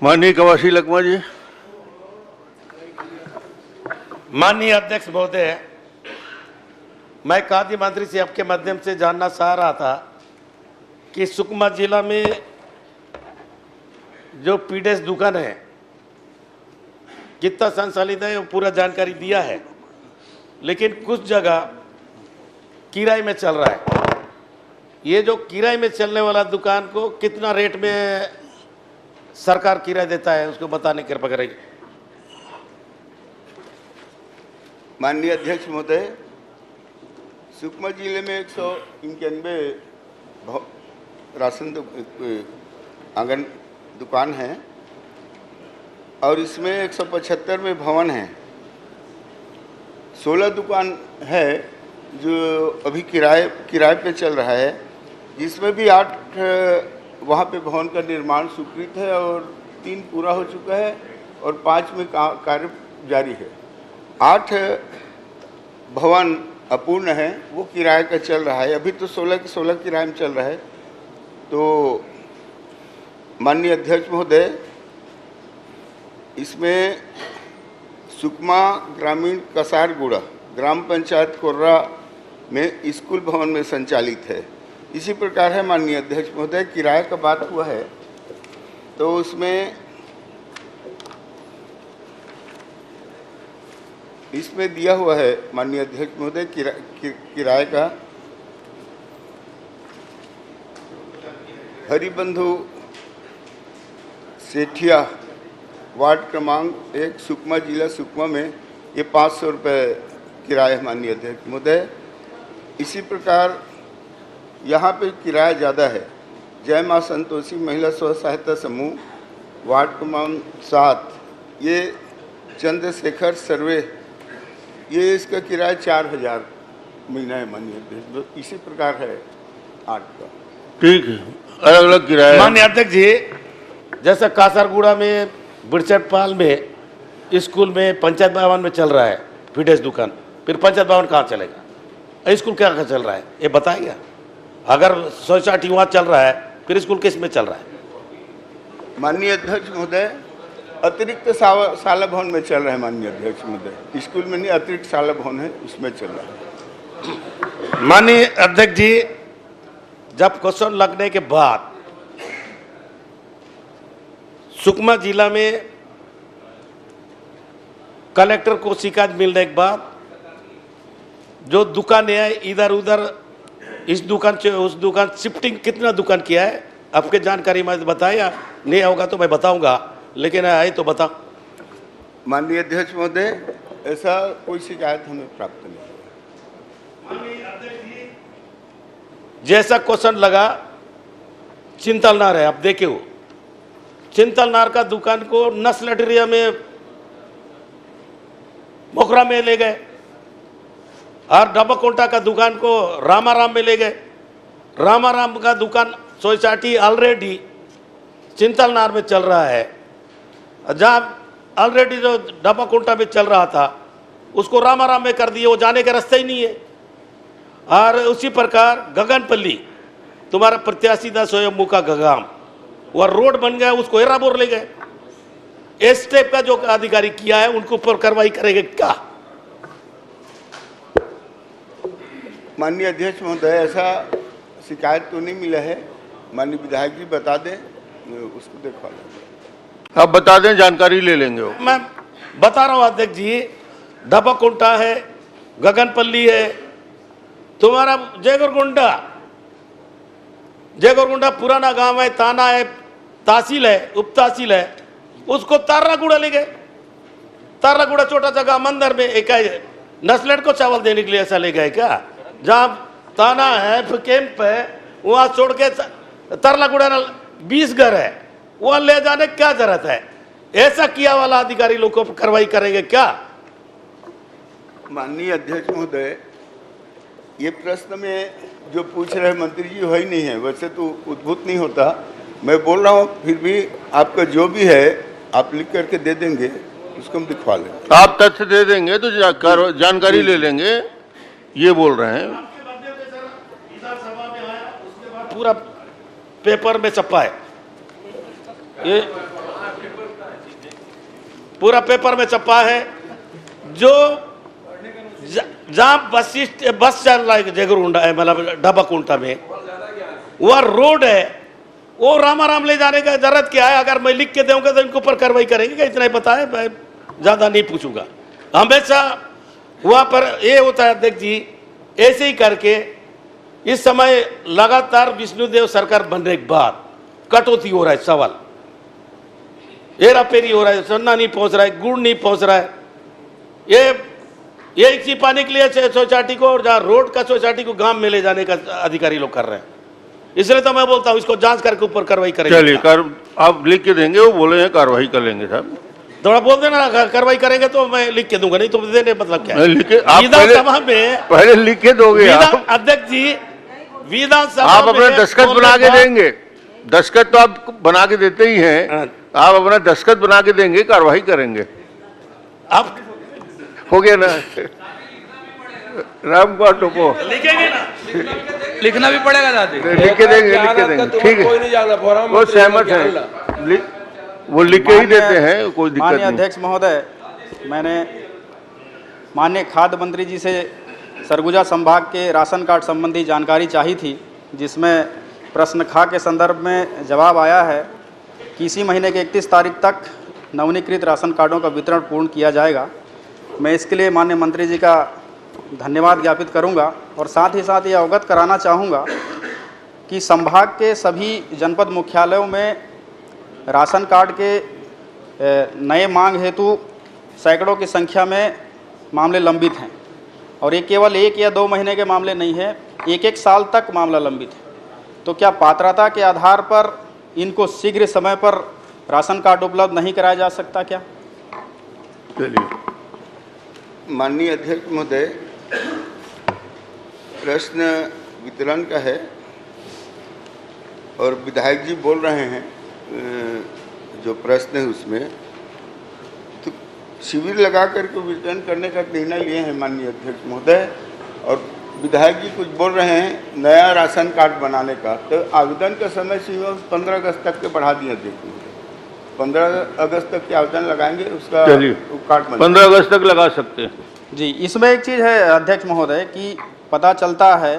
माननीय कवासी लकमा जी। माननीय अध्यक्ष महोदय, मैं खाद्य मंत्री से आपके माध्यम से जानना चाह रहा था कि सुकमा जिला में जो पीडीएस दुकान है कितना संचालित है वो पूरा जानकारी दिया है, लेकिन कुछ जगह किराए में चल रहा है। ये जो किराए में चलने वाला दुकान को कितना रेट में सरकार किराया देता है उसको बताने की कृपा करेंगे। माननीय अध्यक्ष महोदय, सुकमा जिले में 191 राशन आंगन दुकान है और इसमें 175 में भवन हैं। 16 दुकान है जो अभी किराए पे चल रहा है, जिसमें भी 8 वहाँ पे भवन का निर्माण स्वीकृत है और 3 पूरा हो चुका है और 5 में कार्य जारी है। 8 भवन अपूर्ण है, वो किराए का चल रहा है। अभी तो 16 के 16 किराए में चल रहा है। तो माननीय अध्यक्ष महोदय, इसमें सुकमा ग्रामीण कसारगुड़ा ग्राम पंचायत कोर्रा में स्कूल भवन में संचालित है। इसी प्रकार है माननीय अध्यक्ष महोदय, किराए का बात हुआ है तो इसमें दिया हुआ है माननीय अध्यक्ष महोदय किराए का। हरिबंधु सेठिया वार्ड क्रमांक 1 सुकमा जिला सुकमा में ये 500 रुपये किराया है माननीय अध्यक्ष महोदय। इसी प्रकार यहाँ पे किराया ज़्यादा है। जय माँ संतोषी महिला स्व सहायता समूह वार्ड क्रमांक 7, ये चंद्रशेखर सर्वे, ये इसका किराया 4000 महीना है माननीय अध्यक्ष। इसी प्रकार है 8 का। ठीक है, अलग अलग किराया। माननीय अध्यक्ष जी, जैसा कासरगुड़ा में बिरचटपाल में स्कूल में पंचायत भवन में चल रहा है पीडीएस दुकान, फिर पंचायत भवन कहाँ चलेगा? स्कूल क्या चल रहा है ये बताइए। अगर सोसाइटी वहाँ चल रहा है फिर स्कूल किस में चल रहा है? माननीय अध्यक्ष महोदय, अतिरिक्त शाला भवन में चल रहा है माननीय अध्यक्ष महोदय। स्कूल में नहीं, अतिरिक्त शाला भवन है उसमें चल रहा है। माननीय अध्यक्ष जी, जब क्वेश्चन लगने के बाद सुकमा जिला में कलेक्टर को शिकायत मिलने के बाद जो दुकान है इधर उधर, इस दुकान से उस दुकान शिफ्टिंग कितना दुकान किया है आपके जानकारी में बताया? नहीं होगा तो मैं बताऊंगा, लेकिन आए तो बता। माननीय अध्यक्ष महोदय, ऐसा कोई शिकायत हमें प्राप्त नहीं है। जैसा क्वेश्चन लगा चिंतलनार है, आप देखे हो चिंतलनार का दुकान को नस्लटरिया में मोखरा में ले गए और डबकोटा का दुकान को रामाराम में ले गए। रामाराम का दुकान सोसाइटी ऑलरेडी चिंतलनार में चल रहा है, जहाँ ऑलरेडी जो डबकोटा में चल रहा था उसको रामाराम में कर दिए, वो जाने का रास्ता ही नहीं है। और उसी प्रकार गगनपल्ली तुम्हारा प्रत्याशी था स्वयं का गगाम, वह रोड बन गया, उसको एराबोर ले गए। इस टाइप का जो अधिकारी किया है उनको ऊपर कार्रवाई करेंगे क्या? माननीय अध्यक्ष महोदय, ऐसा शिकायत तो नहीं मिला है। माननीय विधायक जी बता दें, उसको देखवा लेंगे। आप बता दें, जानकारी ले लेंगे वो। मैं बता रहा हूँ अध्यक्ष जी, डबकुंटा है, गगनपल्ली है, तुम्हारा जयगोरगुंडा पुराना गांव है, ताना है, तहसील है, उप तहसील है, उसको तारागुड़ा ले गए। तारागुड़ा छोटा जगह मंदिर में एक नस्लेट को चावल देने के लिए ऐसा ले गए क्या? जहाँ ताना है कैंप है वहाँ छोड़ के तारागुड़ा 20 घर है, वहाँ ले जाने क्या जरूरत है? ऐसा किया वाला अधिकारी लोग को कार्रवाई करेंगे क्या? माननीय अध्यक्ष महोदय, ये प्रश्न में जो पूछ रहे मंत्री जी वही नहीं है, वैसे तो उद्भूत नहीं होता। मैं बोल रहा हूँ, फिर भी आपका जो भी है आप लिख करके दे देंगे, उसको हम दिखवा लेंगे। आप तथ्य दे देंगे तो जानकारी ले लेंगे, ये बोल रहे हैं। पूरा पेपर में छपा है ये। पूरा पेपर में छपा है। जो जहाँ बस चल रहा है जगरुंडा है, मतलब डबकुंटा में, वह रोड है, वो रामाराम ले जाने का जरूरत क्या है? अगर मैं लिख के दूंगा तो इनके ऊपर कार्रवाई करेंगे क्या? इतना ही पता है, मैं ज़्यादा नहीं पूछूंगा। हमेशा वहाँ पर ये होता है अध्यक्ष जी, ऐसे ही करके इस समय लगातार विष्णुदेव सरकार बनने के बाद कटौती हो रहा है, सवाल हेराफेरी हो रहा है, सन्ना नहीं पहुंच रहा है, गुड़ नहीं पहुंच रहा है। ये इसी पाने के लिए सोसाइटी को, और जहाँ रोड का सोसाइटी को गांव में ले जाने का अधिकारी लोग कर रहे हैं। इसलिए तो मैं बोलता हूँ इसको जांच करके ऊपर कार्रवाई करेंगे। चलिए आप लिख के देंगे, वो बोले हैं कार्रवाई कर लेंगे साहब। थोड़ा बोल देना कार्रवाई करेंगे तो मैं लिख के दूंगा, नहीं तो देने मतलब क्या है? लिख के आप विधानसभा में पहले लिख के दोगे आप। अध्यक्ष जी विधानसभा आप अपना दस्तखत बना के देंगे, दस्तखत तो आप बना के देते ही हैं, आप अपना दस्तखत बना के देंगे, कार्रवाई करेंगे। आप हो गया ना राम को टोपो, लिखेंगे ना? लिखना भी पड़ेगा दादी, लिख के देंगे, लिख के देंगे, ठीक है। वो सहमत है, वो लिख के ही देते हैं, कोई दिक्कत माननीय नहीं। अध्यक्ष महोदय, मैंने माननीय खाद्य मंत्री जी से सरगुजा संभाग के राशन कार्ड संबंधी जानकारी चाही थी, जिसमें प्रश्न खा के संदर्भ में जवाब आया है कि इसी महीने के 31 तारीख तक नवीनीकृत राशन कार्डों का वितरण पूर्ण किया जाएगा। मैं इसके लिए माननीय मंत्री जी का धन्यवाद ज्ञापित करूंगा और साथ ही साथ ये अवगत कराना चाहूँगा कि संभाग के सभी जनपद मुख्यालयों में राशन कार्ड के नए मांग हेतु सैकड़ों की संख्या में मामले लंबित हैं, और ये केवल 1 या 2 महीने के मामले नहीं हैं, 1-1 साल तक मामला लंबित है। तो क्या पात्रता के आधार पर इनको शीघ्र समय पर राशन कार्ड उपलब्ध नहीं कराया जा सकता क्या? चलिए माननीय अध्यक्ष महोदय, प्रश्न वितरण का है और विधायक जी बोल रहे हैं जो प्रश्न है उसमें, तो शिविर लगा करके वितरण करने का निर्णय लिए हैं माननीय अध्यक्ष महोदय, और विधायक जी कुछ बोल रहे हैं नया राशन कार्ड बनाने का, तो आवेदन का समय सीमा 15 अगस्त तक के बढ़ा दिया देखिए, 15 अगस्त तक के आवेदन लगाएंगे, उसका कार्ड 15 अगस्त तक लगा सकते हैं जी। इसमें एक चीज़ है अध्यक्ष महोदय कि पता चलता है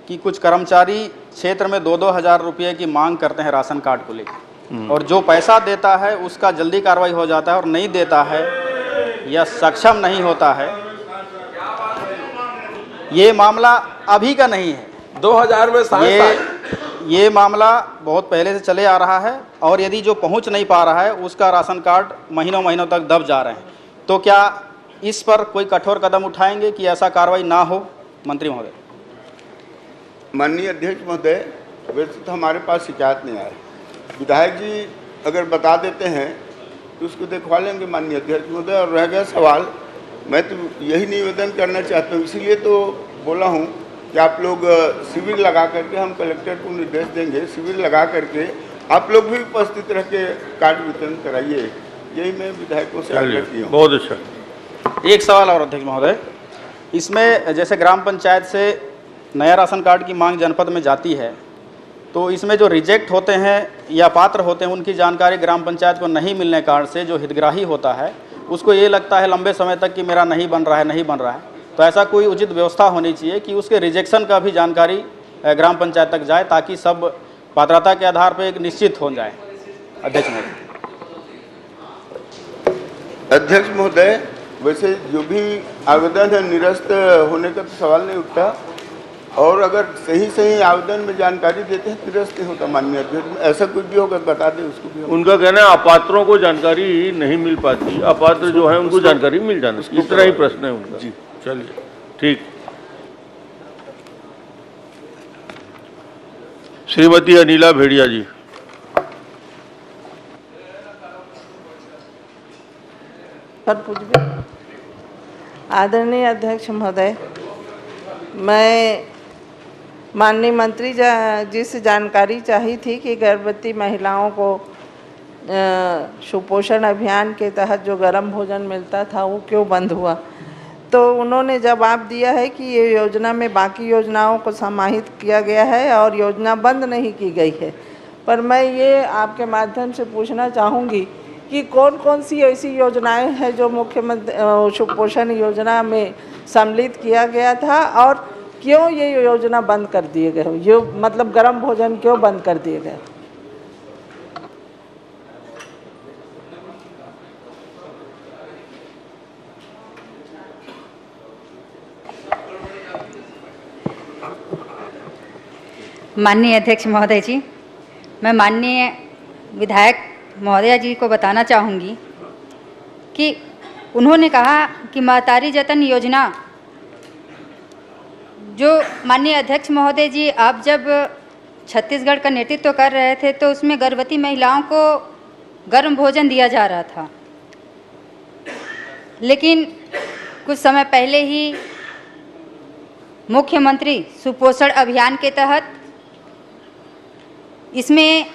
कि कुछ कर्मचारी क्षेत्र में 2-2 हज़ार रुपये की मांग करते हैं राशन कार्ड को लेकर, और जो पैसा देता है उसका जल्दी कार्रवाई हो जाता है, और नहीं देता है या सक्षम नहीं होता है। ये मामला अभी का नहीं है, 2000 में ये मामला बहुत पहले से चले आ रहा है, और यदि जो पहुंच नहीं पा रहा है उसका राशन कार्ड महीनों महीनों तक दब जा रहे हैं। तो क्या इस पर कोई कठोर कदम उठाएंगे कि ऐसा कार्रवाई ना हो? मंत्री महोदय। माननीय अध्यक्ष महोदय, वैसे तो हमारे पास शिकायत नहीं आया, विधायक जी अगर बता देते हैं तो उसको दिखवा लेंगे माननीय अध्यक्ष महोदय। और रह गया सवाल, मैं तो यही निवेदन करना चाहता हूँ, इसीलिए तो बोला हूँ कि आप लोग शिविर लगा करके, हम कलेक्टर को निर्देश देंगे, शिविर लगा करके आप लोग भी उपस्थित रह के कार्ड वितरण कराइए, यही मैं विधायकों से आग्रह किया हूँ। बहुत अच्छा। एक सवाल और अध्यक्ष महोदय, इसमें जैसे ग्राम पंचायत से नया राशन कार्ड की मांग जनपद में जाती है, तो इसमें जो रिजेक्ट होते हैं या पात्र होते हैं उनकी जानकारी ग्राम पंचायत को नहीं मिलने कारण से जो हितग्राही होता है उसको ये लगता है लंबे समय तक कि मेरा नहीं बन रहा है, नहीं बन रहा है। तो ऐसा कोई उचित व्यवस्था होनी चाहिए कि उसके रिजेक्शन का भी जानकारी ग्राम पंचायत तक जाए, ताकि सब पात्रता के आधार पर एक निश्चित हो जाए। अध्यक्ष महोदय। अध्यक्ष महोदय, वैसे जो भी आवेदन है निरस्त होने का तो सवाल नहीं उठता, और अगर सही आवेदन में जानकारी देते हैं निरस्त नहीं होता माननीय अध्यक्ष। ऐसा कुछ भी होगा बता दें उसको भी। उनका कहना है अपात्रों को जानकारी नहीं मिल पाती, अपात्र जो है उनको जानकारी मिल जाना, इस तरह ही प्रश्न है उनका। जी चलिए ठीक। श्रीमती अनिला भेड़िया जी। आदरणीय अध्यक्ष महोदय, मैं माननीय मंत्री जी से जानकारी चाहिए थी कि गर्भवती महिलाओं को सुपोषण अभियान के तहत जो गर्म भोजन मिलता था वो क्यों बंद हुआ। तो उन्होंने जवाब दिया है कि ये योजना में बाकी योजनाओं को समाहित किया गया है और योजना बंद नहीं की गई है। पर मैं ये आपके माध्यम से पूछना चाहूँगी कि कौन कौन सी ऐसी योजनाएं हैं जो मुख्यमंत्री सुपोषण योजना में सम्मिलित किया गया था और क्यों ये योजना बंद कर दिए गए, ये मतलब गर्म भोजन क्यों बंद कर दिए गए। माननीय अध्यक्ष महोदय जी, मैं माननीय विधायक महोदया जी को बताना चाहूँगी कि उन्होंने कहा कि महतारी जतन योजना, जो माननीय अध्यक्ष महोदय जी आप जब छत्तीसगढ़ का नेतृत्व कर रहे थे तो उसमें गर्भवती महिलाओं को गर्म भोजन दिया जा रहा था, लेकिन कुछ समय पहले ही मुख्यमंत्री सुपोषण अभियान के तहत इसमें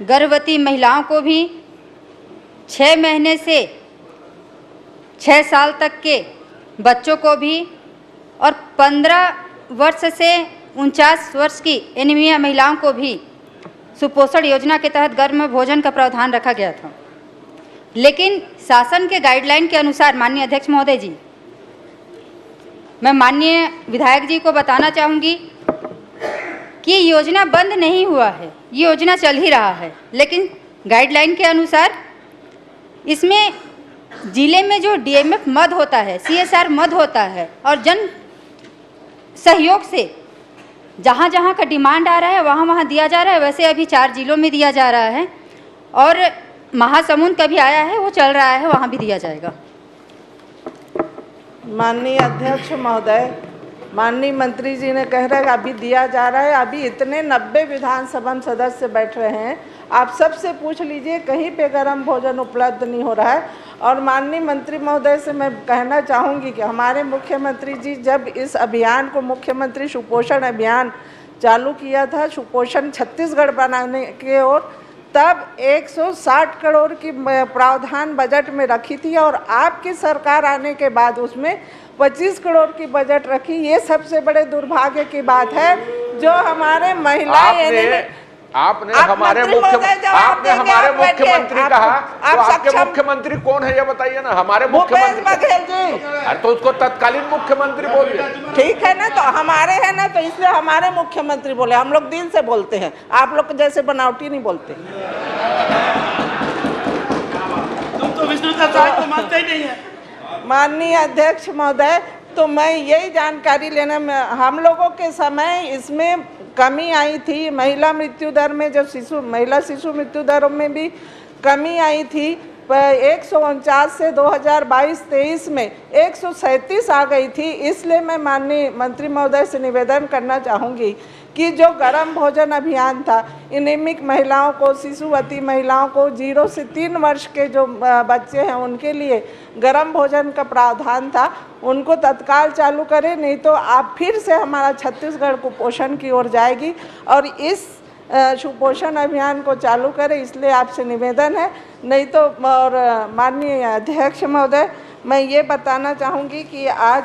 गर्भवती महिलाओं को भी 6 महीने से 6 साल तक के बच्चों को भी और 15 वर्ष से 49 वर्ष की एनीमिया महिलाओं को भी सुपोषण योजना के तहत गर्म भोजन का प्रावधान रखा गया था। लेकिन शासन के गाइडलाइन के अनुसार माननीय अध्यक्ष महोदय जी, मैं माननीय विधायक जी को बताना चाहूँगी कि योजना बंद नहीं हुआ है, ये योजना चल ही रहा है, लेकिन गाइडलाइन के अनुसार इसमें जिले में जो डीएमएफ मद होता है, सीएसआर मद होता है और जन सहयोग से जहाँ जहाँ का डिमांड आ रहा है वहाँ वहाँ दिया जा रहा है। वैसे अभी 4 जिलों में दिया जा रहा है और महासमुंद का भी आया है, वो चल रहा है, वहाँ भी दिया जाएगा। माननीय अध्यक्ष महोदय, माननीय मंत्री जी ने कह रहे हैं अभी दिया जा रहा है, अभी इतने 90 विधानसभा सदस्य बैठ रहे हैं, आप सबसे पूछ लीजिए कहीं पे गर्म भोजन उपलब्ध नहीं हो रहा है। और माननीय मंत्री महोदय से मैं कहना चाहूँगी कि हमारे मुख्यमंत्री जी जब इस अभियान को मुख्यमंत्री सुपोषण अभियान चालू किया था, सुपोषण छत्तीसगढ़ बनाने के ओर, तब 160 करोड़ की प्रावधान बजट में रखी थी और आपकी सरकार आने के बाद उसमें 25 करोड़ की बजट रखी। ये सबसे बड़े दुर्भाग्य की बात है जो हमारे महिलाएं आपने हमारे मुख्यमंत्री कहा, तो आपके मुख्यमंत्री कौन है ये बताइए ना। हमारे मुख्यमंत्री बघेल जी, अरे तो उसको तत्कालीन मुख्यमंत्री बोलिए। ठीक है ना, तो हमारे हैं ना, तो इसलिए हमारे मुख्यमंत्री बोले, हम लोग दिल से बोलते हैं, आप लोग जैसे बनावटी नहीं बोलते। तुम तो विष्णु प्रसाद को मानते ही नहीं है। माननीय अध्यक्ष महोदय, तो मैं यही जानकारी लेना में, हम लोगों के समय इसमें कमी आई थी, महिला मृत्यु दर में, जो महिला शिशु मृत्यु दर में भी कमी आई थी। 149 से 2022-23 में 137 आ गई थी। इसलिए मैं माननीय मंत्री महोदय से निवेदन करना चाहूँगी कि जो गर्म भोजन अभियान था, एनीमिक महिलाओं को, शिशुवती महिलाओं को, 0 से 3 वर्ष के जो बच्चे हैं उनके लिए गर्म भोजन का प्रावधान था, उनको तत्काल चालू करें, नहीं तो आप फिर से हमारा छत्तीसगढ़ कुपोषण की ओर जाएगी। और इस सुपोषण अभियान को चालू करें, इसलिए आपसे निवेदन है। नहीं तो, और माननीय अध्यक्ष महोदय, मैं ये बताना चाहूँगी कि आज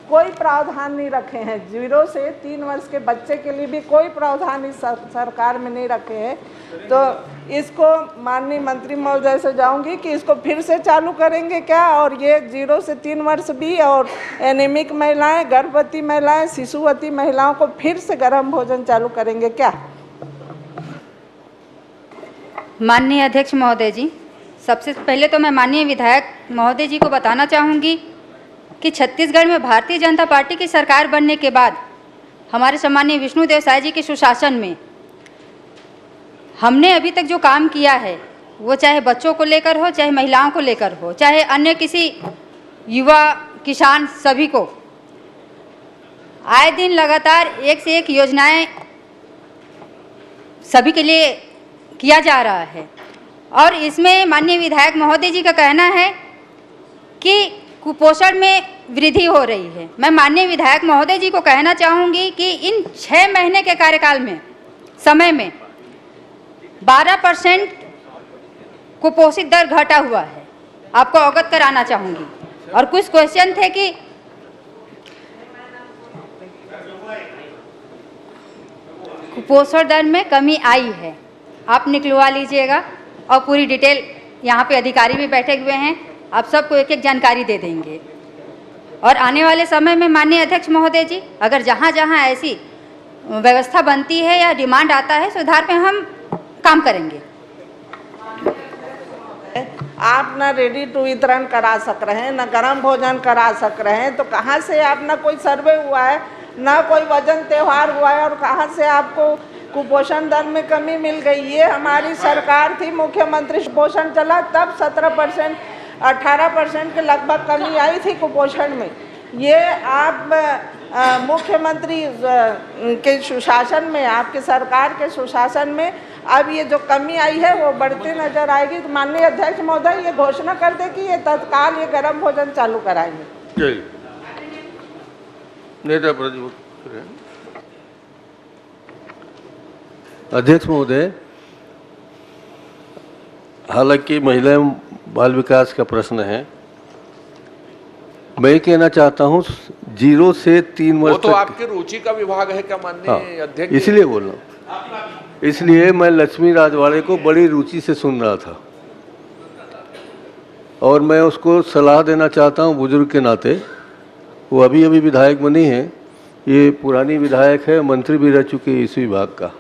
कोई प्रावधान नहीं रखे हैं, 0 से 3 वर्ष के बच्चे के लिए भी कोई प्रावधान इस सरकार में नहीं रखे हैं। तो इसको माननीय मंत्री महोदय से जाऊंगी कि इसको फिर से चालू करेंगे क्या, और ये 0 से 3 वर्ष भी और एनीमिक महिलाएं, गर्भवती महिलाएं, शिशुवती महिलाओं को फिर से गर्म भोजन चालू करेंगे क्या। माननीय अध्यक्ष महोदय जी, सबसे पहले तो मैं माननीय विधायक महोदय जी को बताना चाहूँगी कि छत्तीसगढ़ में भारतीय जनता पार्टी की सरकार बनने के बाद हमारे सम्मानीय विष्णुदेव साय जी के सुशासन में हमने अभी तक जो काम किया है, वो चाहे बच्चों को लेकर हो, चाहे महिलाओं को लेकर हो, चाहे अन्य किसी युवा, किसान, सभी को आए दिन लगातार एक से एक योजनाएं सभी के लिए किया जा रहा है। और इसमें माननीय विधायक महोदय जी का कहना है कि कुपोषण में वृद्धि हो रही है। मैं माननीय विधायक महोदय जी को कहना चाहूँगी कि इन 6 महीने के कार्यकाल में, समय में 12% कुपोषित दर घटा हुआ है, आपको अवगत कराना चाहूँगी। और कुछ क्वेश्चन थे कि कुपोषण दर में कमी आई है, आप निकलवा लीजिएगा और पूरी डिटेल यहाँ पे अधिकारी भी बैठे हुए हैं, आप सबको एक एक जानकारी दे देंगे। और आने वाले समय में माननीय अध्यक्ष महोदय जी, अगर जहाँ जहाँ ऐसी व्यवस्था बनती है या डिमांड आता है, सुधार पे हम काम करेंगे। आप ना रेडी टू वितरण करा सक रहे हैं, ना गर्म भोजन करा सक रहे हैं, तो कहाँ से आप, ना कोई सर्वे हुआ है, ना कोई वजन त्यौहार हुआ है, और कहाँ से आपको कुपोषण दर में कमी मिल गई? ये हमारी सरकार थी, मुख्यमंत्री पोषण चला, तब 17% 18% के लगभग कमी आई थी कुपोषण में। ये आप मुख्यमंत्री के सुशासन में, आपके सरकार के सुशासन में अब ये जो कमी आई है वो बढ़ती नजर आएगी। तो माननीय अध्यक्ष महोदय ये घोषणा कर दे कि ये तत्काल ये गर्म भोजन चालू कराएंगे। चलिए, नेता प्रतिपक्ष। अध्यक्ष महोदय, हालांकि महिला एवं बाल विकास का प्रश्न है, मैं कहना चाहता हूं 0 से 3 वर्ष वो तो आपकी रुचि का विभाग है क्या माननीय अध्यक्ष? इसलिए बोल रहा हूँ, इसलिए मैं लक्ष्मी राजवाड़े को बड़ी रुचि से सुन रहा था और मैं उसको सलाह देना चाहता हूं बुजुर्ग के नाते। वो अभी अभी विधायक बनी है, ये पुरानी विधायक है, मंत्री भी रह चुकी है इस विभाग का।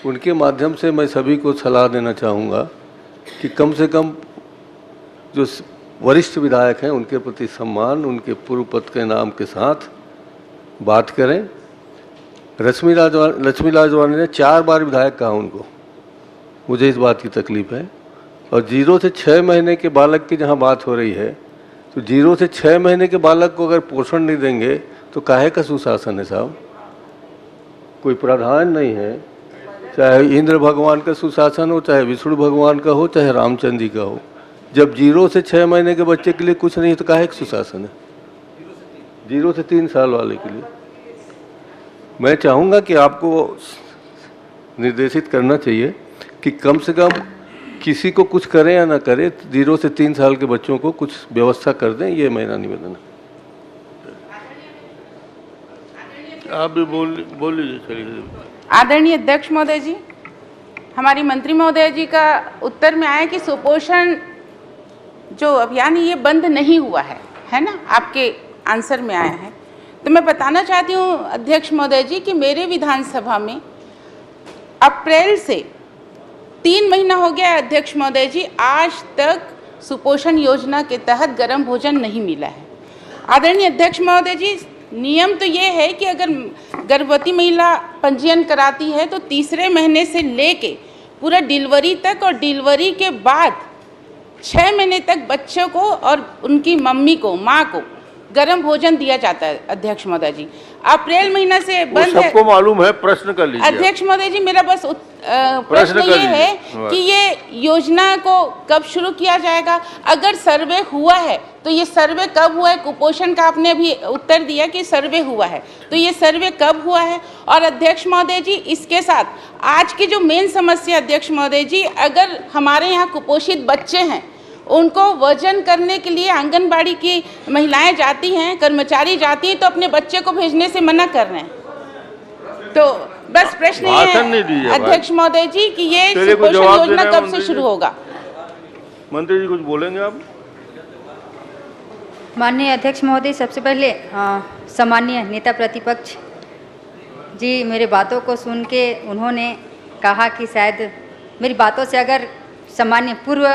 उनके माध्यम से मैं सभी को सलाह देना चाहूँगा कि कम से कम जो वरिष्ठ विधायक हैं उनके प्रति सम्मान, उनके पूर्व पद के नाम के साथ बात करें। लक्ष्मी राजवाड़े ने 4 बार विधायक कहा उनको, मुझे इस बात की तकलीफ है। और 0 से 6 महीने के बालक की जहाँ बात हो रही है, तो 0 से 6 महीने के बालक को अगर पोषण नहीं देंगे तो काहे का सुशासन है साहब? कोई प्रावधान नहीं है, चाहे इंद्र भगवान का सुशासन हो, चाहे विष्णु भगवान का हो, चाहे रामचंद्र जी का हो। जब 0 से 6 महीने के बच्चे के लिए कुछ नहीं है तो काहे का सुशासन है? 0 से 3 साल वाले के लिए मैं चाहूँगा कि आपको निर्देशित करना चाहिए कि कम से कम किसी को कुछ करें या ना करें, 0 से 3 साल के बच्चों को कुछ व्यवस्था कर दें, ये मेरा निवेदन है। आप भी बोल लीजिए। चलिए। आदरणीय अध्यक्ष महोदय जी, हमारी मंत्री महोदय जी का उत्तर में आया कि सुपोषण जो अभियान ये बंद नहीं हुआ है ना, आपके आंसर में आया है। तो मैं बताना चाहती हूँ अध्यक्ष महोदय जी कि मेरे विधानसभा में अप्रैल से 3 महीना हो गया है अध्यक्ष महोदय जी, आज तक सुपोषण योजना के तहत गर्म भोजन नहीं मिला है। आदरणीय अध्यक्ष महोदय जी, नियम तो ये है कि अगर गर्भवती महिला पंजीयन कराती है तो तीसरे महीने से लेके पूरा डिलीवरी तक और डिलीवरी के बाद 6 महीने तक बच्चों को और उनकी मम्मी को, माँ को गर्म भोजन दिया जाता है। अध्यक्ष महोदय जी, अप्रैल महीना से बंद है। सबको मालूम है, प्रश्न कर लीजिए। अध्यक्ष महोदय जी, मेरा बस प्रश्न ये है कि ये योजना को कब शुरू किया जाएगा? अगर सर्वे हुआ है तो ये सर्वे कब हुआ है? कुपोषण का आपने अभी उत्तर दिया कि सर्वे हुआ है, तो ये सर्वे कब हुआ है? और अध्यक्ष महोदय जी, इसके साथ आज की जो मेन समस्या अध्यक्ष महोदय जी, अगर हमारे यहाँ कुपोषित बच्चे हैं, उनको वजन करने के लिए आंगनबाड़ी की महिलाएं जाती हैं, कर्मचारी जाती हैं, तो अपने बच्चे को भेजने से मना कर रहे हैं। तो बस प्रश्न ये है अध्यक्ष महोदय जी कि ये सुपोषण योजना कब से शुरू होगा? मंत्री जी कुछ बोलेंगे आप? माननीय अध्यक्ष महोदय, सबसे पहले सम्मानीय नेता प्रतिपक्ष जी मेरे बातों को सुन के उन्होंने कहा कि शायद मेरी बातों से अगर सम्मान्य पूर्व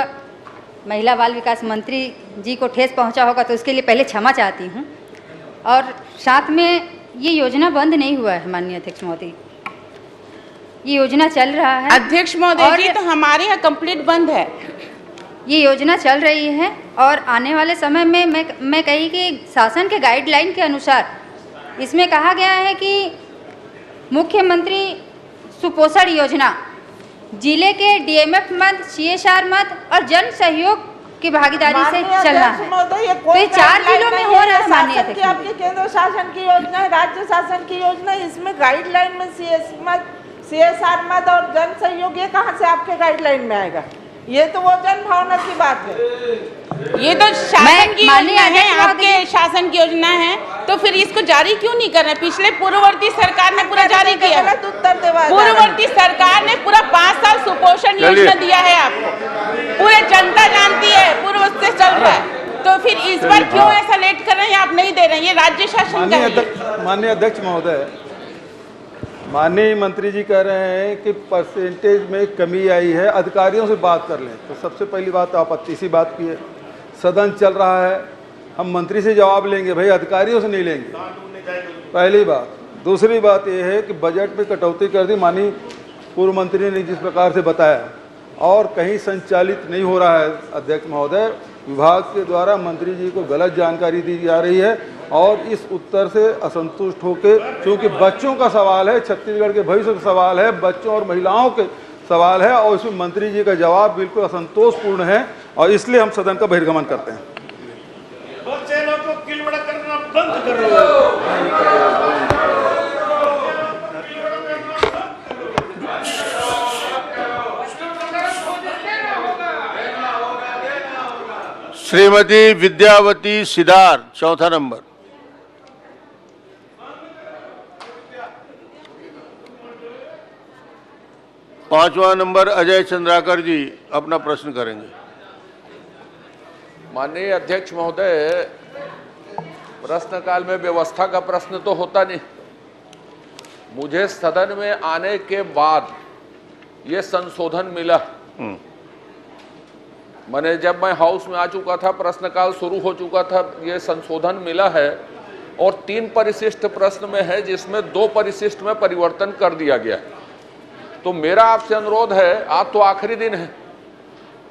महिला बाल विकास मंत्री जी को ठेस पहुंचा होगा तो उसके लिए पहले क्षमा चाहती हूं। और साथ में ये योजना बंद नहीं हुआ है माननीय अध्यक्ष महोदय, ये योजना चल रहा है। अध्यक्ष महोदय जी, तो हमारे यहाँ कंप्लीट बंद है, ये योजना चल रही है और आने वाले समय में मैं कही कि शासन के गाइडलाइन के अनुसार इसमें कहा गया है कि मुख्यमंत्री सुपोषण योजना जिले के डीएमएफ मद, सीएसआर मद और जन सहयोग की भागीदारी से चलना है। तो ये 4 जिलों में हो रहा है माननीय अध्यक्ष। आपके केंद्र शासन की योजना है, राज्य शासन की योजना है, इसमें गाइडलाइन में सीएसआर मद और जन सहयोग, ये कहाँ से आपके गाइडलाइन में आएगा? ये तो वो जन भावना की बात है। ये तो शासन की माननीय योजना है, अध्यक्ष आपके शासन की योजना है, तो फिर इसको जारी क्यों नहीं कर रहे? पिछले पूर्ववर्ती सरकार ने पूरा जारी किया। गलत उत्तर देवा पूर्ववर्ती सरकार ने पूरा 5 साल सुपोषण योजना दिया है आपको, पूरे जनता जानती है, पूर्व से चल रहा है, तो फिर इस बार क्यों ऐसा लेट कर रहे हैं? आप नहीं दे रहे हैं, ये राज्य शासन का है। माननीय अध्यक्ष महोदय, माननीय मंत्री जी कह रहे हैं कि परसेंटेज में कमी आई है, अधिकारियों से बात कर लें। तो सबसे पहली बात तो आपत्ति सी बात की है, सदन चल रहा है, हम मंत्री से जवाब लेंगे भाई, अधिकारियों से नहीं लेंगे, पहली बात। दूसरी बात यह है कि बजट में कटौती कर दी, माननीय पूर्व मंत्री ने जिस प्रकार से बताया, और कहीं संचालित नहीं हो रहा है अध्यक्ष महोदय। विभाग के द्वारा मंत्री जी को गलत जानकारी दी जा रही है और इस उत्तर से असंतुष्ट होकर, क्योंकि बच्चों का सवाल है, छत्तीसगढ़ के भविष्य का सवाल है, बच्चों और महिलाओं के सवाल है, और इसमें मंत्री जी का जवाब बिल्कुल असंतोषपूर्ण है, और इसलिए हम सदन का बहिर्गमन करते हैं। बच्चे लोग को किलबड़ करना बंद करो। श्रीमती विद्यावती सिदार, चौथा नंबर। पांचवा नंबर अजय चंद्राकर जी अपना प्रश्न करेंगे। माननीय अध्यक्ष महोदय, प्रश्नकाल में व्यवस्था का प्रश्न तो होता नहीं। मुझे सदन में आने के बाद ये संशोधन मिला। मैंने जब मैं हाउस में आ चुका था, प्रश्नकाल शुरू हो चुका था, ये संशोधन मिला है और 3 परिशिष्ट प्रश्न में है, जिसमें 2 परिशिष्ट में परिवर्तन कर दिया गया। तो मेरा आपसे अनुरोध है, आज तो आखिरी दिन है,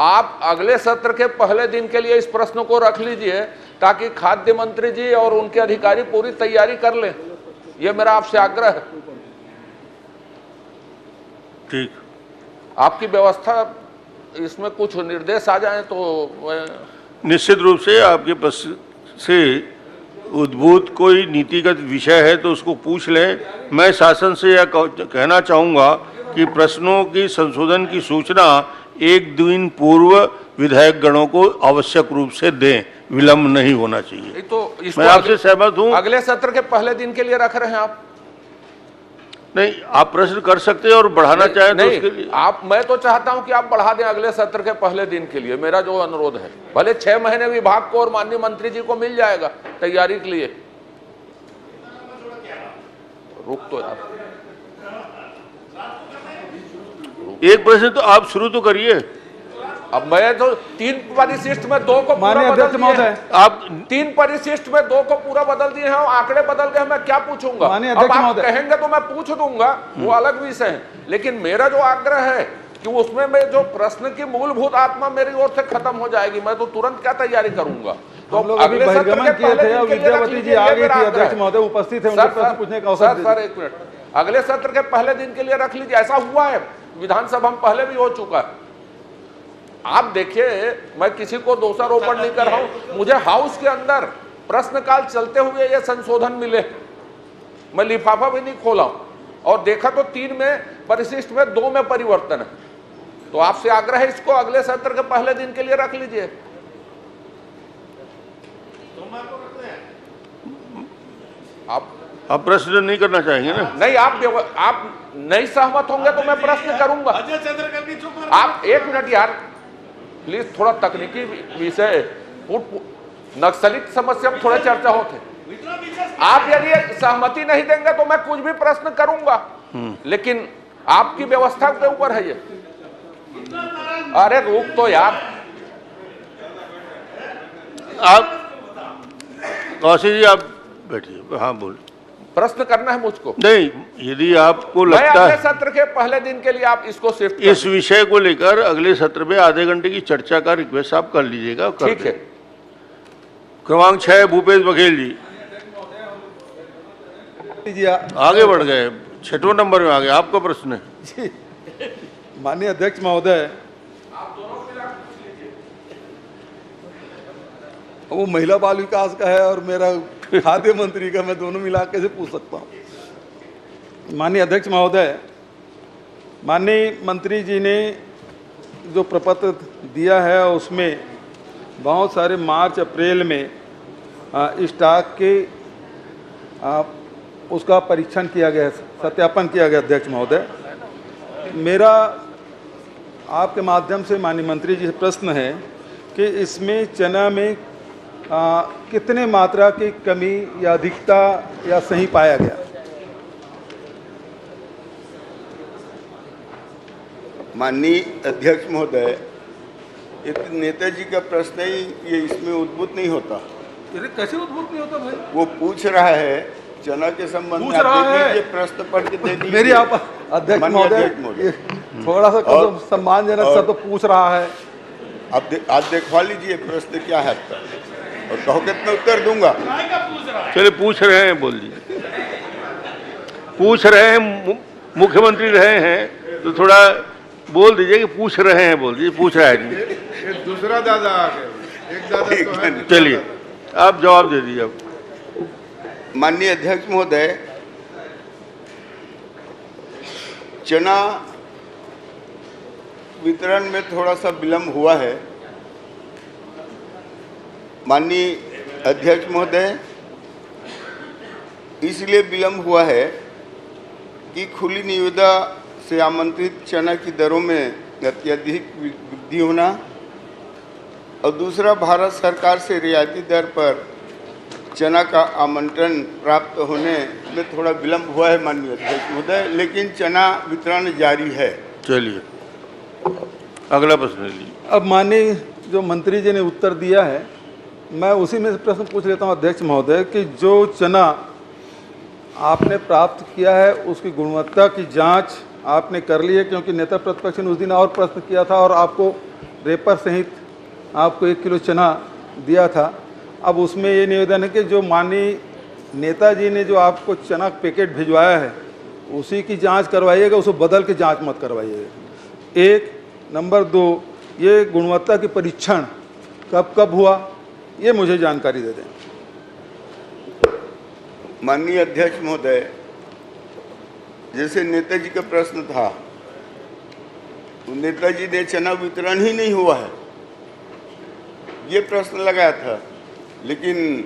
आप अगले सत्र के पहले दिन के लिए इस प्रश्न को रख लीजिए, ताकि खाद्य मंत्री जी और उनके अधिकारी पूरी तैयारी कर लें। ये मेरा आपसे आग्रह है। ठीक, आपकी व्यवस्था, इसमें कुछ निर्देश आ जाए तो निश्चित रूप से आपके प्रश्न से उद्भूत कोई नीतिगत विषय है तो उसको पूछ लें। मैं शासन से यह कहना चाहूँगा कि प्रश्नों की संशोधन की सूचना 1 दिन पूर्व विधायक गणों को आवश्यक रूप से दें, विलंब नहीं होना चाहिए। तो मैं आपसे सहमत हूँ। अगले सत्र के पहले दिन के लिए रख रहे हैं आप? नहीं, आप प्रश्न कर सकते हैं और बढ़ाना चाहें तो उसके लिए मैं तो चाहता हूं कि आप बढ़ा दें अगले सत्र के पहले दिन के लिए। मेरा जो अनुरोध है, भले 6 महीने विभाग को और माननीय मंत्री जी को मिल जाएगा तैयारी के लिए। रुक तो यार, एक प्रश्न तो आप शुरू तो करिए। अब मैं तो 3 परिशिष्ट में 2 को पूरा बदल दिए हैं। आप 3 परिशिष्ट में 2 को पूरा बदल दिए हैं, आंकड़े बदल गए, मैं क्या पूछूंगा? अब आप कहेंगे तो मैं पूछ दूंगा, वो अलग विषय है। लेकिन मेरा जो आग्रह है कि उसमें मैं जो प्रश्न की मूलभूत आत्मा मेरी ओर से खत्म हो जाएगी, मैं तो तुरंत क्या तैयारी करूंगा? तो हम लोग अभी बहिर्गमन किए थे और विद्यावती जी आ गई थी, अध्यक्ष महोदय उपस्थित थे, उनके प्रश्न पूछने का अवसर दीजिए। सर 1 मिनट, अगले सत्र के पहले दिन के लिए रख लीजिए। ऐसा हुआ है विधानसभा में पहले भी हो चुका है। आप देखिए, मैं किसी को दोषारोपण नहीं कर रहा हूं, मुझे हाउस के अंदर प्रश्नकाल चलते हुए ये संशोधन मिले, मैं लिफाफा भी नहीं खोला और देखा तो 3 में परिशिष्ट में 2 में परिवर्तन है। तो आपसे आग्रह है, इसको अगले सत्र के पहले दिन के लिए रख लीजिए। आप प्रश्न नहीं करना चाहेंगे ना? नहीं, आप नहीं सहमत होंगे तो मैं प्रश्न करूंगा। आप 1 मिनट यार प्लीज, थोड़ा तकनीकी विषय, नक्सलित समस्या में थोड़ा चर्चा होते। आप यदि सहमति नहीं देंगे तो मैं कुछ भी प्रश्न करूंगा, लेकिन आपकी व्यवस्था के ऊपर है ये। अरे रुक तो यार, आप कौशिक जी आप बैठिए। हाँ बोल, प्रश्न करना है मुझको। नहीं, यदि आपको लगता है सत्र के पहले दिन के लिए आप इसको शिफ्ट इस विषय को लेकर अगले सत्र में आधे घंटे की चर्चा का रिक्वेस्ट आप कर लीजिएगा। ठीक है। क्रमांक 6 भूपेश बघेल जी आगे बढ़ गए, 6वें नंबर में आ गए, आपका प्रश्न है। माननीय अध्यक्ष महोदय, वो महिला बाल विकास का है और मेरा खाद्य मंत्री का, मैं दोनों मिला के से पूछ सकता हूँ। माननीय अध्यक्ष महोदय, माननीय मंत्री जी ने जो प्रपत्र दिया है उसमें बहुत सारे मार्च अप्रैल में स्टॉक के उसका परीक्षण किया गया, सत्यापन किया गया। अध्यक्ष महोदय, मेरा आपके माध्यम से माननीय मंत्री जी से प्रश्न है कि इसमें चना में कितने मात्रा की कमी या अधिकता या सही पाया गया? माननीय अध्यक्ष महोदय, एक नेताजी का प्रश्न ही ये इसमें उद्भूत नहीं होता। अरे कैसे उद्भूत नहीं होता भाई? वो पूछ रहा है चना के संबंध में, आप देख लीजिए, प्रश्न पढ़ के दे दीजिए। मेरी आप अध्यक्ष महोदय थोड़ा सा कदम सम्मानजनक सा तो पूछ रहा है। आप देखवा लीजिए प्रश्न क्या है आपका, और कहो कितना उत्तर दूंगा। चलिए पूछ रहे हैं, बोल दीजिए। पूछ रहे हैं, मुख्यमंत्री रहे हैं तो थोड़ा बोल दीजिए कि पूछ रहे हैं, बोल दीजिए। पूछ रहा है नहीं, दूसरा दादा आ गया, एक दादा तो है। चलिए आप जवाब दे दीजिए। अब माननीय अध्यक्ष महोदय, चना वितरण में थोड़ा सा विलंब हुआ है। माननीय अध्यक्ष महोदय, इसलिए विलंब हुआ है कि खुली निविदा से आमंत्रित चना की दरों में अत्यधिक वृद्धि होना और दूसरा भारत सरकार से रियायती दर पर चना का आमंत्रण प्राप्त होने में थोड़ा विलंब हुआ है माननीय अध्यक्ष महोदय, लेकिन चना वितरण जारी है। चलिए अगला प्रश्न लीजिए। अब माननीय जो मंत्री जी ने उत्तर दिया है, मैं उसी में से प्रश्न पूछ लेता हूँ अध्यक्ष महोदय कि जो चना आपने प्राप्त किया है उसकी गुणवत्ता की जांच आपने कर ली है? क्योंकि नेता प्रतिपक्ष ने उस दिन और प्रश्न किया था और आपको रेपर सहित आपको 1 किलो चना दिया था। अब उसमें ये निवेदन है कि जो माननीय नेताजी ने जो आपको चना पैकेट भिजवाया है उसी की जांच करवाइएगा, उसको बदल के जांच मत करवाइएगा। 1 नंबर 2, ये गुणवत्ता की परीक्षण कब कब हुआ, ये मुझे जानकारी दे दें। माननीय अध्यक्ष महोदय, जैसे नेताजी का प्रश्न था, तो नेताजी ने चना वितरण ही नहीं हुआ है ये प्रश्न लगाया था, लेकिन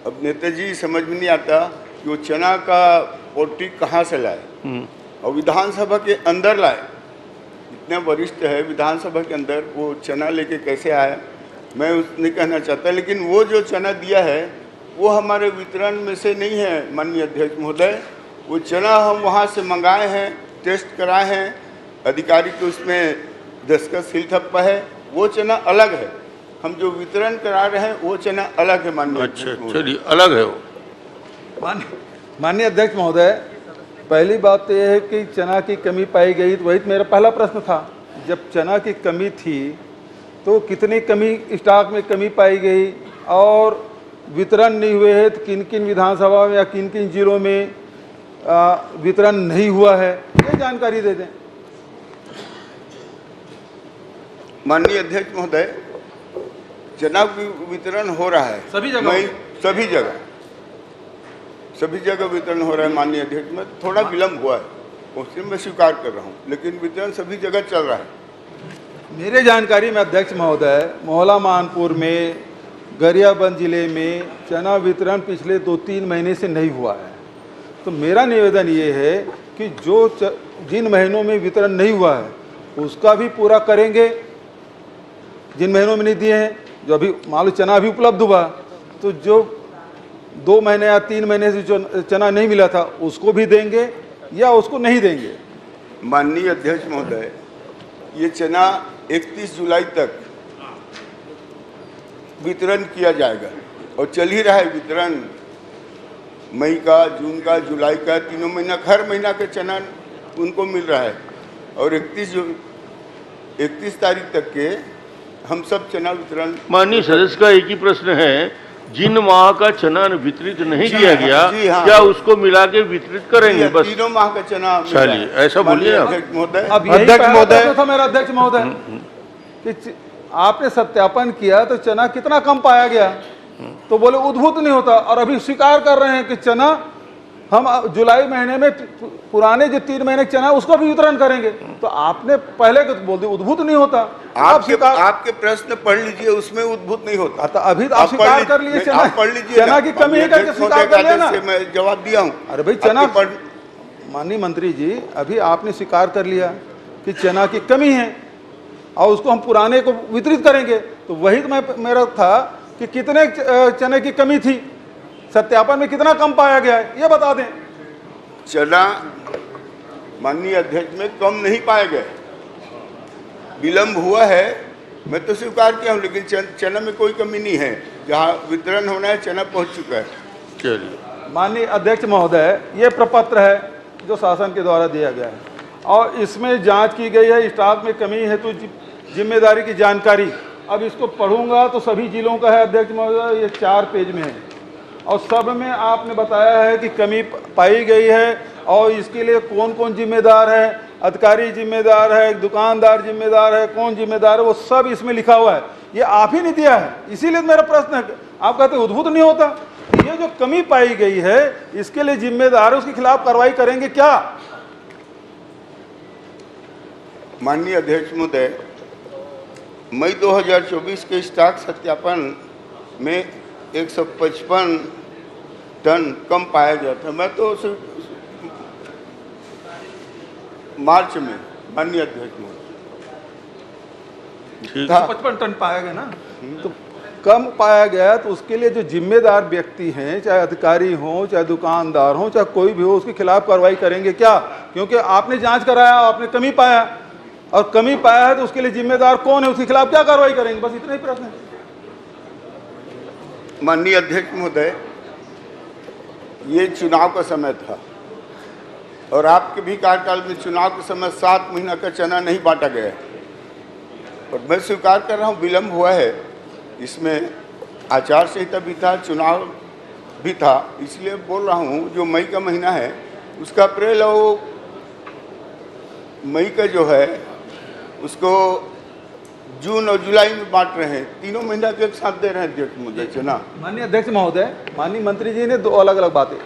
अब नेताजी समझ में नहीं आता कि वो चना का पोटी कहाँ से लाए और विधानसभा के अंदर लाए। इतने वरिष्ठ है विधानसभा के अंदर, वो चना लेके कैसे आया मैं नहीं कहना चाहता, लेकिन वो जो चना दिया है वो हमारे वितरण में से नहीं है माननीय अध्यक्ष महोदय। वो चना हम वहाँ से मंगाए हैं, टेस्ट कराए हैं, अधिकारी के उसमें दस्तखत सील थप्पा है, वो चना अलग है। हम जो वितरण करा रहे हैं वो चना अलग है माननीय। अच्छा, चलिए अलग है वो। माननीय अध्यक्ष महोदय, पहली बात तो यह है कि चना की कमी पाई गई, तो वही तो मेरा पहला प्रश्न था। जब चना की कमी थी तो कितनी कमी स्टॉक में कमी पाई गई और वितरण नहीं हुए हैं तो किन किन विधानसभा में या किन किन जिलों में वितरण नहीं हुआ है, ये जानकारी दे दें। माननीय अध्यक्ष महोदय, चना वितरण हो रहा है सभी जगह वितरण हो रहा है माननीय अध्यक्ष में। थोड़ा विलंब हुआ है उससे मैं स्वीकार कर रहा हूँ, लेकिन वितरण सभी जगह चल रहा है। मेरे जानकारी में अध्यक्ष महोदय, मोहला मानपुर में, गरियाबंद जिले में चना वितरण पिछले 2-3 महीने से नहीं हुआ है। तो मेरा निवेदन ये है कि जिन महीनों में वितरण नहीं हुआ है उसका भी पूरा करेंगे। जिन महीनों में नहीं दिए हैं, जो अभी मान लो चना अभी उपलब्ध हुआ, तो जो 2 महीने या 3 महीने से जो चना नहीं मिला था उसको भी देंगे या उसको नहीं देंगे। माननीय अध्यक्ष महोदय, ये चना 31 जुलाई तक वितरण किया जाएगा और चल ही रहा है वितरण। मई का, जून का, जुलाई का, 3 महीना, हर महीना का चना उनको मिल रहा है और 31 तारीख तक के हम सब चना वितरण। माननीय सदस्य का एक ही प्रश्न है, जिन माह का चना वितरित नहीं किया गया क्या उसको मिला के वितरित करेंगे? बस 3 माह का चना। चलिए ऐसा बोलिए आप। अध्यक्ष महोदय, अध्यक्ष महोदय था मेरा अध्यक्ष महोदय कि आपने सत्यापन किया तो चना कितना कम पाया गया, तो बोले उद्भूत नहीं होता, और अभी स्वीकार कर रहे हैं कि चना हम जुलाई महीने में पुराने जो 3 महीने चना उसका भी वितरण करेंगे। तो आपने पहले तो बोल दिया उद्भूत नहीं होता। आपके प्रश्न पढ़ लीजिए, उसमें उद्भूत नहीं होता। तो अभी तो आप स्वीकार कर लिए चना, पढ़ लीजिए, चना की कमी है करके स्वीकार कर लिया ना। मैं जवाब दिया हूँ। अरे भाई चना, माननीय मंत्री जी अभी आपने स्वीकार कर लिया कि चना की कमी है और उसको हम पुराने को वितरित करेंगे। तो वही तो मेरा था कि कितने चने की कमी थी, सत्यापन में कितना कम पाया गया है, ये बता दें। चना माननीय अध्यक्ष में कम नहीं पाया गया, विलंब हुआ है, मैं तो स्वीकार किया हूँ, लेकिन चना में कोई कमी नहीं है। जहाँ वितरण होना है चना पहुँच चुका है। चलिए, माननीय अध्यक्ष महोदय, ये प्रपत्र है जो शासन के द्वारा दिया गया है और इसमें जांच की गई है स्टॉक में कमी हेतु जिम्मेदारी की जानकारी। अब इसको पढ़ूंगा तो सभी जिलों का है अध्यक्ष महोदय, ये 4 पेज में है और सब में आपने बताया है कि कमी पाई गई है और इसके लिए कौन कौन जिम्मेदार है, अधिकारी जिम्मेदार है, दुकानदार जिम्मेदार है, कौन जिम्मेदार है, वो सब इसमें लिखा हुआ है। ये आप ही नहीं दिया है, इसीलिए मेरा प्रश्न है। आप कहते उद्भूत नहीं होता, ये जो कमी पाई गई है इसके लिए जिम्मेदार है, उसके खिलाफ कार्रवाई करेंगे क्या? माननीय अध्यक्ष महोदय, मई 2024 के स्टॉक सत्यापन में 155 टन कम पाया गया था। मैं तो मार्च में माननीय अध्यक्ष महोदय 55 टन पाया गया ना, तो कम पाया गया। तो उसके लिए जो जिम्मेदार व्यक्ति हैं, चाहे अधिकारी हों, चाहे दुकानदार हों, चाहे कोई भी हो, उसके खिलाफ कार्रवाई करेंगे क्या? क्योंकि आपने जांच कराया, आपने कमी पाया और कमी पाया है तो उसके लिए जिम्मेदार कौन है, उसके खिलाफ क्या कार्रवाई करेंगे? बस इतना ही प्रश्न है। माननीय अध्यक्ष महोदय, ये चुनाव का समय था और आपके भी कार्यकाल में चुनाव के समय 7 महीना का चना नहीं बांटा गया है और मैं स्वीकार कर रहा हूँ विलंब हुआ है। इसमें आचार संहिता भी था, चुनाव भी था, इसलिए बोल रहा हूँ जो मई का महीना है उसका अप्रैल और मई का जो है उसको जून और जुलाई में बांट रहे हैं, तीनों महीना के एक साथ दे रहे हैं अध्यक्ष महोदय चना। माननीय अध्यक्ष महोदय, माननीय मंत्री जी ने 2 अलग अलग बातें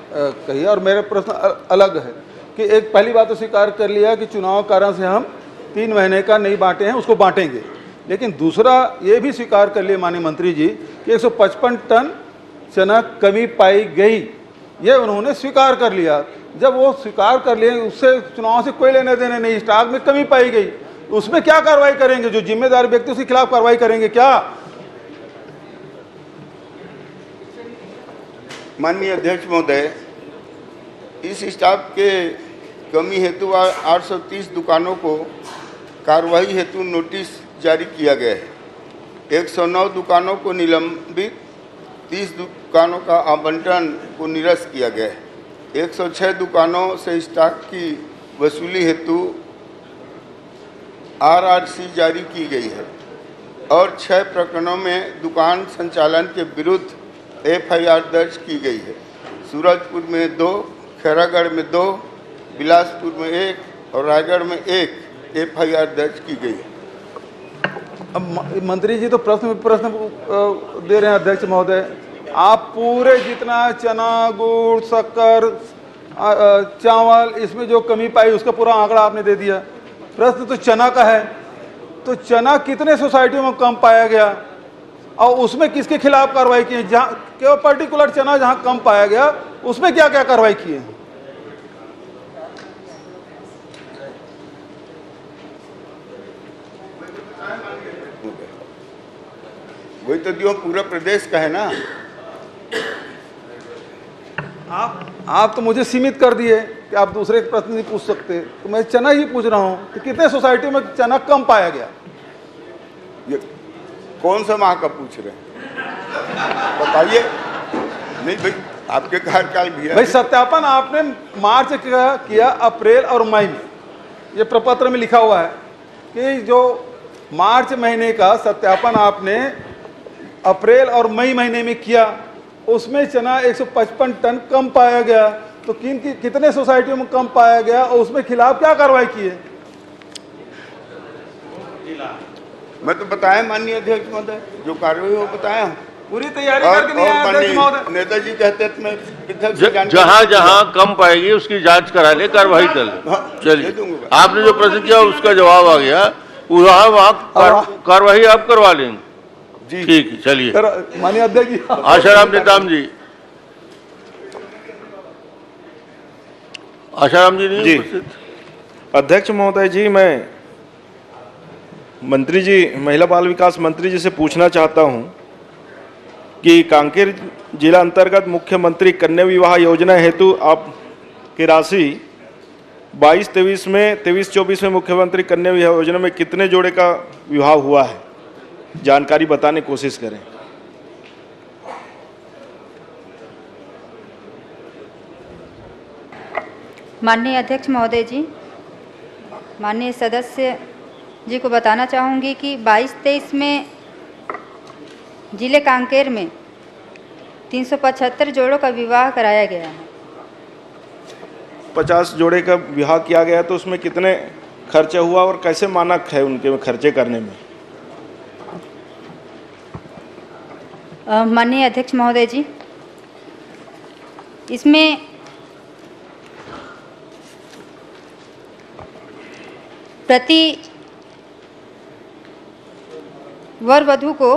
कही और मेरा प्रश्न अलग है कि एक पहली बात तो स्वीकार कर लिया कि चुनाव कारण से हम 3 महीने का नहीं बांटे हैं, उसको बांटेंगे, लेकिन दूसरा ये भी स्वीकार कर लिया माननीय मंत्री जी कि 155 टन चना कमी पाई गई, ये उन्होंने स्वीकार कर लिया। जब वो स्वीकार कर लिए, उससे चुनाव से कोई लेने देने नहीं, स्टॉक में कमी पाई गई, उसमें क्या कार्रवाई करेंगे? जो जिम्मेदार व्यक्ति उसके खिलाफ कार्रवाई करेंगे क्या? माननीय अध्यक्ष महोदय, इस स्टॉक के कमी हेतु 830 दुकानों को कार्रवाई हेतु नोटिस जारी किया गया है। 109 दुकानों को निलंबित, 30 दुकानों का आवंटन को निरस्त किया गया है। 106 दुकानों से स्टॉक की वसूली हेतु RRC जारी की गई है और 6 प्रकरणों में दुकान संचालन के विरुद्ध FIR दर्ज की गई है। सूरजपुर में 2, खैरागढ़ में 2, बिलासपुर में 1 और रायगढ़ में 1 FIR दर्ज की गई है। अब मंत्री जी तो प्रश्न दे रहे हैं अध्यक्ष महोदय, आप पूरे जितना चना, गुड़, शक्कर, चावल, इसमें जो कमी पाई उसका पूरा आंकड़ा आपने दे दिया। प्रश्न तो चना का है, तो चना कितने सोसाइटियों में कम पाया गया और उसमें किसके खिलाफ कार्रवाई की है? जहाँ केवल पर्टिकुलर चना जहाँ कम पाया गया उसमें क्या क्या कार्रवाई की है? वही तो दियो पूरा प्रदेश का है ना। आप तो मुझे सीमित कर दिए कि आप दूसरे प्रश्न नहीं पूछ सकते, तो मैं चना ही पूछ रहा हूँ कि कितने सोसाइटी में चना कम पाया गया? ये कौन सा माह का पूछ रहे हैं बताइए। नहीं भाई, आपके कार्यकाल भी है भाई। सत्यापन आपने मार्च किया, अप्रैल और मई में, ये प्रपत्र में लिखा हुआ है कि जो मार्च महीने का सत्यापन आपने अप्रैल और मई महीने में किया, उसमें चना 155 टन कम पाया गया। तो कितने सोसाइटियों में कम पाया गया और उसमें खिलाफ क्या कार्रवाई की है? मैं तो बताया माननीय अध्यक्ष महोदय, जो कार्रवाई हो बताया हूँ। पूरी तैयारी करके नहीं आया अध्यक्ष महोदय। नेताजी कहते हैं मैं अध्यक्ष से जानकारी जहाँ जहाँ कम पाएगी उसकी जांच करा ले, कार्रवाई कर ले। हाँ, चलिए, दे दूंगा। आपने जो प्रश्न किया उसका जवाब आ गया, वहाँ कार्रवाई आप करवा लेंगे जी। ठीक है, चलिए। सर माननीय अध्यक्ष जी, आशाराम नेताम जी, आशाराम जी नहीं जी। उपस्थित? अध्यक्ष महोदय जी, मैं मंत्री जी, महिला बाल विकास मंत्री जी से पूछना चाहता हूं कि कांकेर जिला अंतर्गत मुख्यमंत्री कन्या विवाह योजना हेतु आपकी राशि 22-23 में 23-24 में मुख्यमंत्री कन्या विवाह योजना में कितने जोड़े का विवाह हुआ है, जानकारी बताने की कोशिश करें। माननीय अध्यक्ष महोदय जी, माननीय सदस्य जी को बताना चाहूँगी कि 22-23 में जिले कांकेर में 375 जोड़ों का विवाह कराया गया है। 50 जोड़े का विवाह किया गया, तो उसमें कितने खर्चा हुआ और कैसे मानक है उनके खर्चे करने में? माननीय अध्यक्ष महोदय जी, इसमें प्रति वर वधु को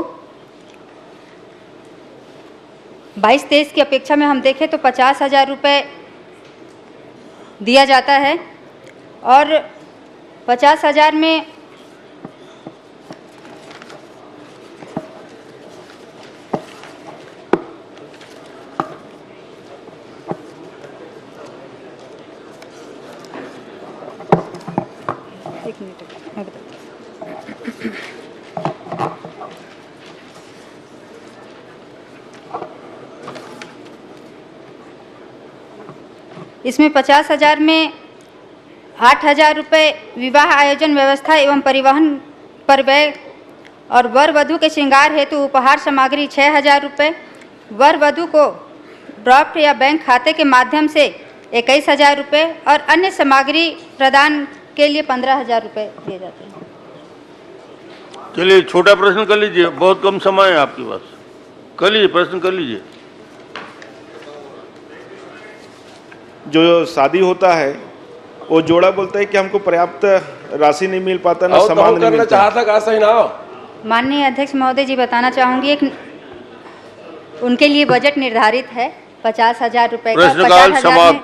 22-23 की अपेक्षा में हम देखें तो 50,000 रुपये दिया जाता है और 50,000 में एक मिनट मैं बताती हूँ। इसमें 50,000 में 8,000 रुपये विवाह आयोजन व्यवस्था एवं परिवहन पर व्यय और वर वधु के श्रृंगार हेतु उपहार सामग्री 6,000 रुपये, वर वधु को ड्राफ्ट या बैंक खाते के माध्यम से 21,000 रुपये और अन्य सामग्री प्रदान के लिए 15,000 रुपये दिए जाते हैं। चलिए, छोटा प्रश्न कर लीजिए, बहुत कम समय है आपके पास, कर लीजिए, प्रश्न कर लीजिए। जो शादी होता है वो जोड़ा बोलता है कि हमको पर्याप्त राशि नहीं मिल पाता, ना सामान नहीं मिलता। माननीय अध्यक्ष महोदय जी, बताना चाहूँगी, एक उनके लिए बजट निर्धारित है 50,000 रुपये का। प्रश्नकाल 50,000 समाप्त। में